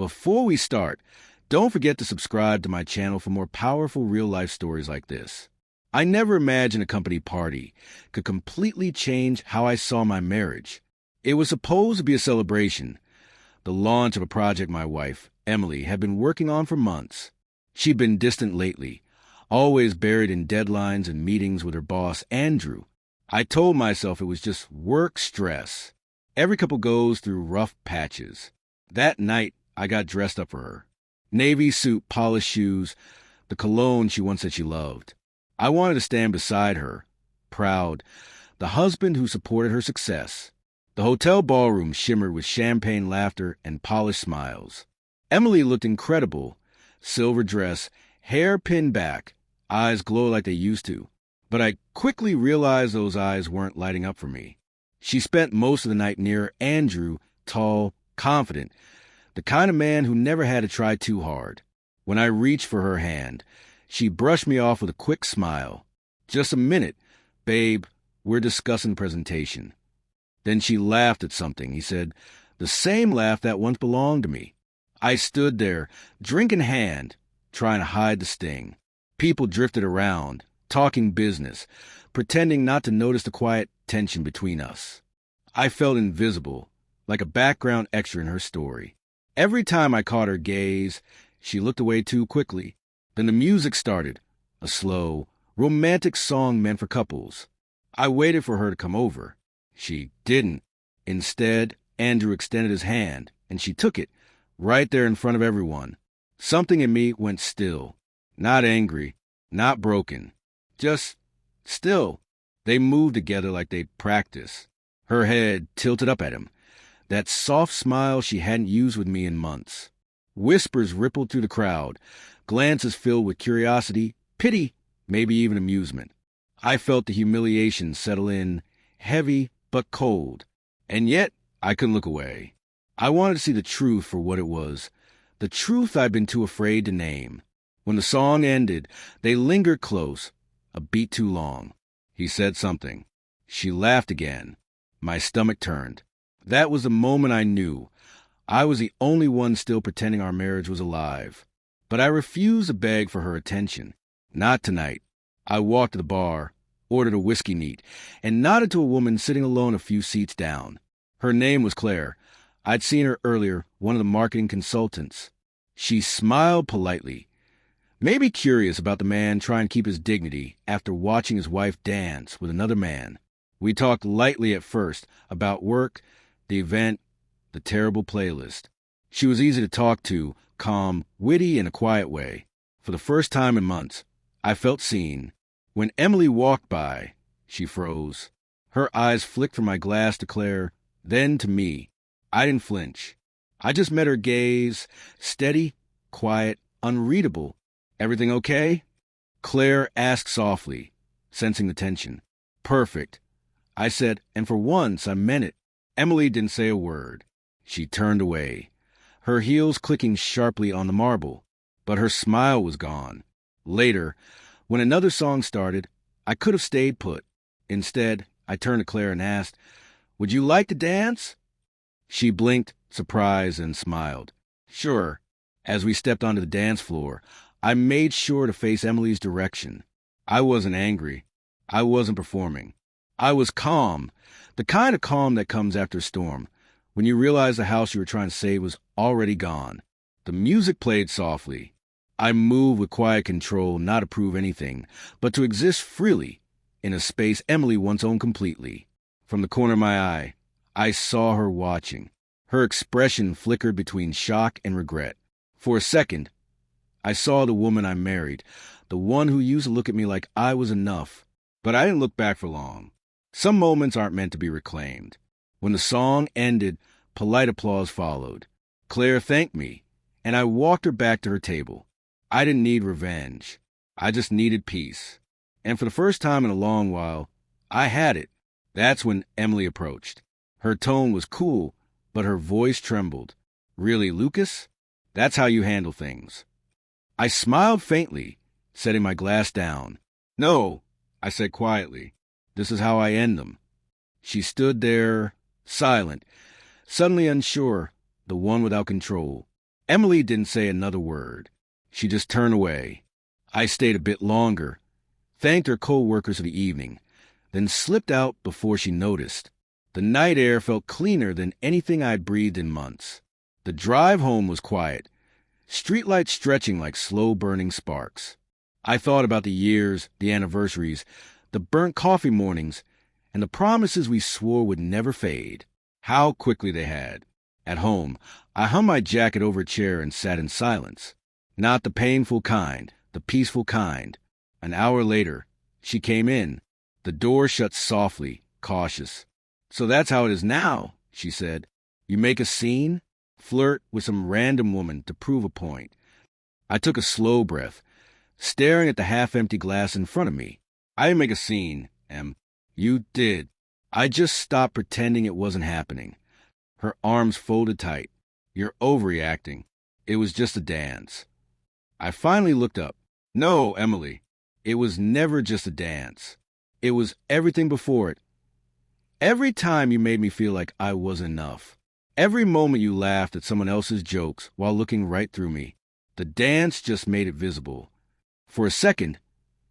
Before we start, don't forget to subscribe to my channel for more powerful real-life stories like this. I never imagined a company party could completely change how I saw my marriage. It was supposed to be a celebration, the launch of a project my wife, Emily, had been working on for months. She'd been distant lately, always buried in deadlines and meetings with her boss, Andrew. I told myself it was just work stress. Every couple goes through rough patches. That night, I got dressed up for her. Navy suit, polished shoes, the cologne she once said she loved. I wanted to stand beside her, proud, the husband who supported her success. The hotel ballroom shimmered with champagne laughter and polished smiles. Emily looked incredible. Silver dress, hair pinned back, eyes glow like they used to. But I quickly realized those eyes weren't lighting up for me. She spent most of the night near Andrew, tall, confident, the kind of man who never had to try too hard. When I reached for her hand, she brushed me off with a quick smile. "Just a minute, babe, we're discussing presentation." Then she laughed at something, he said, the same laugh that once belonged to me. I stood there, drink in hand, trying to hide the sting. People drifted around, talking business, pretending not to notice the quiet tension between us. I felt invisible, like a background extra in her story. Every time I caught her gaze, she looked away too quickly. Then the music started, a slow, romantic song meant for couples. I waited for her to come over. She didn't. Instead, Andrew extended his hand, and she took it, right there in front of everyone. Something in me went still. Not angry, not broken. Just still. They moved together like they'd practiced. Her head tilted up at him. That soft smile she hadn't used with me in months. Whispers rippled through the crowd, glances filled with curiosity, pity, maybe even amusement. I felt the humiliation settle in, heavy but cold. And yet, I couldn't look away. I wanted to see the truth for what it was, the truth I'd been too afraid to name. When the song ended, they lingered close, a beat too long. He said something. She laughed again. My stomach turned. That was the moment I knew. I was the only one still pretending our marriage was alive. But I refused to beg for her attention. Not tonight. I walked to the bar, ordered a whiskey neat, and nodded to a woman sitting alone a few seats down. Her name was Claire. I'd seen her earlier, one of the marketing consultants. She smiled politely, maybe curious about the man trying to keep his dignity after watching his wife dance with another man. We talked lightly at first about work, the event, the terrible playlist. She was easy to talk to, calm, witty in a quiet way. For the first time in months, I felt seen. When Emily walked by, she froze. Her eyes flicked from my glass to Claire, then to me. I didn't flinch. I just met her gaze, steady, quiet, unreadable. "Everything okay?" Claire asked softly, sensing the tension. "Perfect," I said, and for once I meant it. Emily didn't say a word. She turned away, her heels clicking sharply on the marble, but her smile was gone. Later, when another song started, I could have stayed put. Instead, I turned to Claire and asked, "Would you like to dance?" She blinked, surprised, and smiled. "Sure." As we stepped onto the dance floor, I made sure to face Emily's direction. I wasn't angry. I wasn't performing. I was calm, the kind of calm that comes after a storm, when you realize the house you were trying to save was already gone. The music played softly. I moved with quiet control, not to prove anything, but to exist freely in a space Emily once owned completely. From the corner of my eye, I saw her watching. Her expression flickered between shock and regret. For a second, I saw the woman I married, the one who used to look at me like I was enough. But I didn't look back for long. Some moments aren't meant to be reclaimed. When the song ended, polite applause followed. Claire thanked me, and I walked her back to her table. I didn't need revenge. I just needed peace. And for the first time in a long while, I had it. That's when Emily approached. Her tone was cool, but her voice trembled. "Really, Lucas? That's how you handle things." I smiled faintly, setting my glass down. "No," I said quietly. "This is how I end them." She stood there, silent, suddenly unsure, the one without control. Emily didn't say another word. She just turned away. I stayed a bit longer, thanked her co-workers for the evening, then slipped out before she noticed. The night air felt cleaner than anything I'd breathed in months. The drive home was quiet, streetlights stretching like slow-burning sparks. I thought about the years, the anniversaries, the burnt coffee mornings, and the promises we swore would never fade. How quickly they had. At home, I hung my jacket over a chair and sat in silence. Not the painful kind, the peaceful kind. An hour later, she came in. The door shut softly, cautious. "So that's how it is now," she said. "You make a scene? Flirt with some random woman to prove a point." I took a slow breath, staring at the half-empty glass in front of me. "I didn't make a scene, Em." "You did." I just stopped pretending it wasn't happening. Her arms folded tight. "You're overreacting. It was just a dance." I finally looked up. "No, Emily. It was never just a dance. It was everything before it. Every time you made me feel like I wasn't enough. Every moment you laughed at someone else's jokes while looking right through me. The dance just made it visible." For a second,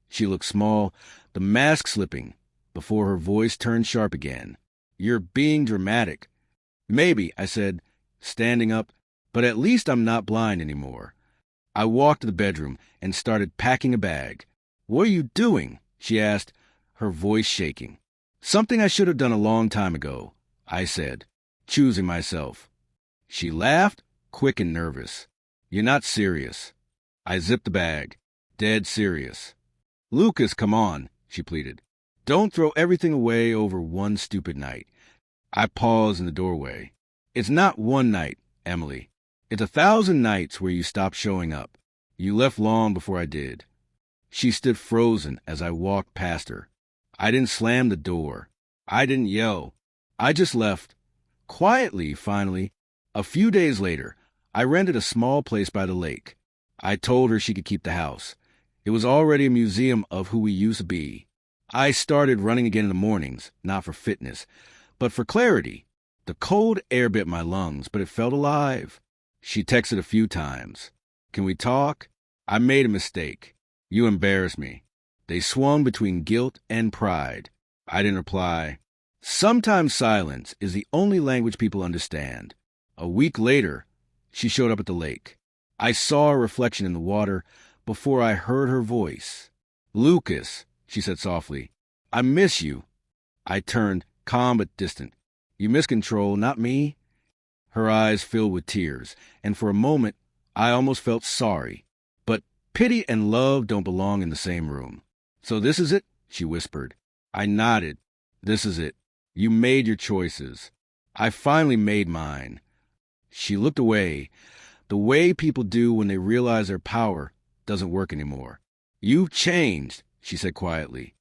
she looked small, the mask slipping, before her voice turned sharp again. "You're being dramatic." "Maybe," I said, standing up, "but at least I'm not blind anymore." I walked to the bedroom and started packing a bag. "What are you doing?" she asked, her voice shaking. "Something I should have done a long time ago," I said, choosing myself. She laughed, quick and nervous. "You're not serious." I zipped the bag. Dead serious. "Lucas, come on," she pleaded. "Don't throw everything away over one stupid night." I paused in the doorway. "It's not one night, Emily. It's 1,000 nights where you stopped showing up. You left long before I did." She stood frozen as I walked past her. I didn't slam the door. I didn't yell. I just left. Quietly, finally. A few days later, I rented a small place by the lake. I told her she could keep the house. It was already a museum of who we used to be. I started running again in the mornings, not for fitness, but for clarity. The cold air bit my lungs, but it felt alive. She texted a few times. "Can we talk? I made a mistake. You embarrassed me." They swung between guilt and pride. I didn't reply. Sometimes silence is the only language people understand. A week later, she showed up at the lake. I saw a reflection in the water before I heard her voice. "Lucas," she said softly, "I miss you." I turned, calm but distant. "You miss control, not me." Her eyes filled with tears, and for a moment, I almost felt sorry. But pity and love don't belong in the same room. "So this is it?" she whispered. I nodded. "This is it. You made your choices. I finally made mine." She looked away, the way people do when they realize their power doesn't work anymore. "You've changed," she said quietly.